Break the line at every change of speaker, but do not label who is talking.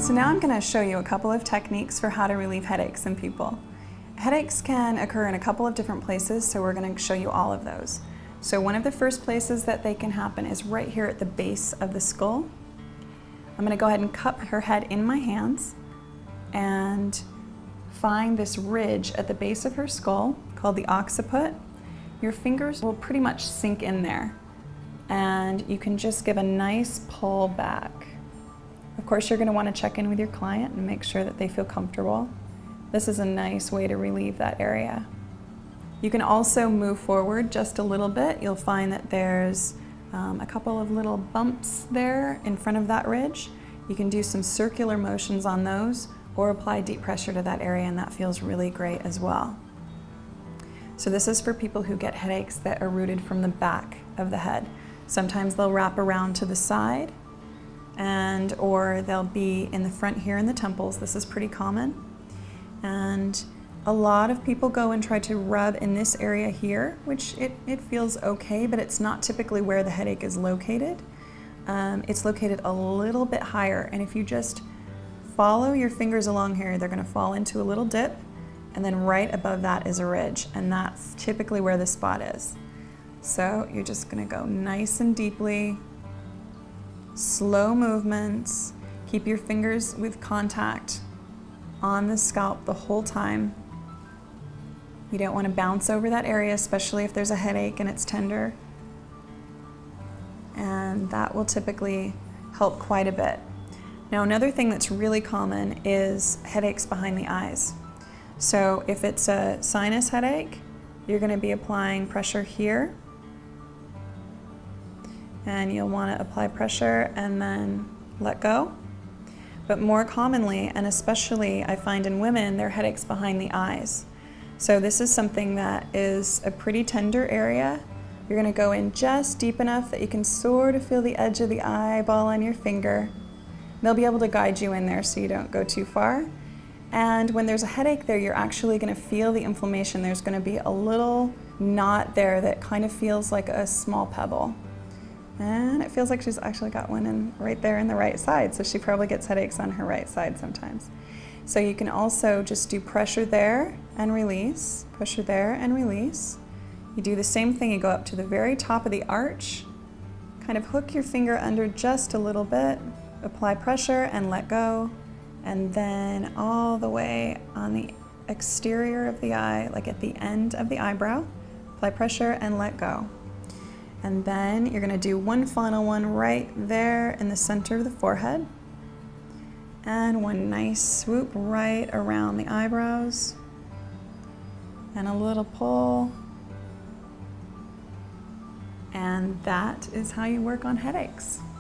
So now I'm going to show you a couple of techniques for how to relieve headaches in people. Headaches can occur in a couple of different places, so we're going to show you all of those. So one of the first places that they can happen is right here at the base of the skull. I'm going to go ahead and cup her head in my hands and find this ridge at the base of her skull called the occiput. Your fingers will pretty much sink in there, and you can just give a nice pull back. Of course, you're going to want to check in with your client and make sure that they feel comfortable. This is a nice way to relieve that area. You can also move forward just a little bit. You'll find that there's a couple of little bumps there in front of that ridge. You can do some circular motions on those or apply deep pressure to that area, and that feels really great as well. So this is for people who get headaches that are rooted from the back of the head. Sometimes they'll wrap around to the side, or they'll be in the front here in the temples. This is pretty common. And a lot of people go and try to rub in this area here, which it feels okay, but it's not typically where the headache is located. It's located a little bit higher, and if you just follow your fingers along here, they're going to fall into a little dip, and then right above that is a ridge, and that's typically where the spot is. So you're just going to go nice and deeply, slow movements, keep your fingers with contact on the scalp the whole time. You don't want to bounce over that area, especially if there's a headache and it's tender. And that will typically help quite a bit. Now, another thing that's really common is headaches behind the eyes. So if it's a sinus headache, you're going to be applying pressure here. And you'll want to apply pressure and then let go. But more commonly, and especially I find in women, they're headaches behind the eyes. So this is something that is a pretty tender area. You're going to go in just deep enough that you can sort of feel the edge of the eyeball on your finger. They'll be able to guide you in there so you don't go too far. And when there's a headache there, you're actually going to feel the inflammation. There's going to be a little knot there that kind of feels like a small pebble. And it feels like she's actually got one in right there in the right side, so she probably gets headaches on her right side sometimes. So you can also just do pressure there and release, pressure there and release. You do the same thing, you go up to the very top of the arch, kind of hook your finger under just a little bit, apply pressure and let go, and then all the way on the exterior of the eye, like at the end of the eyebrow, apply pressure and let go. And then you're going to do one final one right there in the center of the forehead. And one nice swoop right around the eyebrows. And a little pull. And that is how you work on headaches.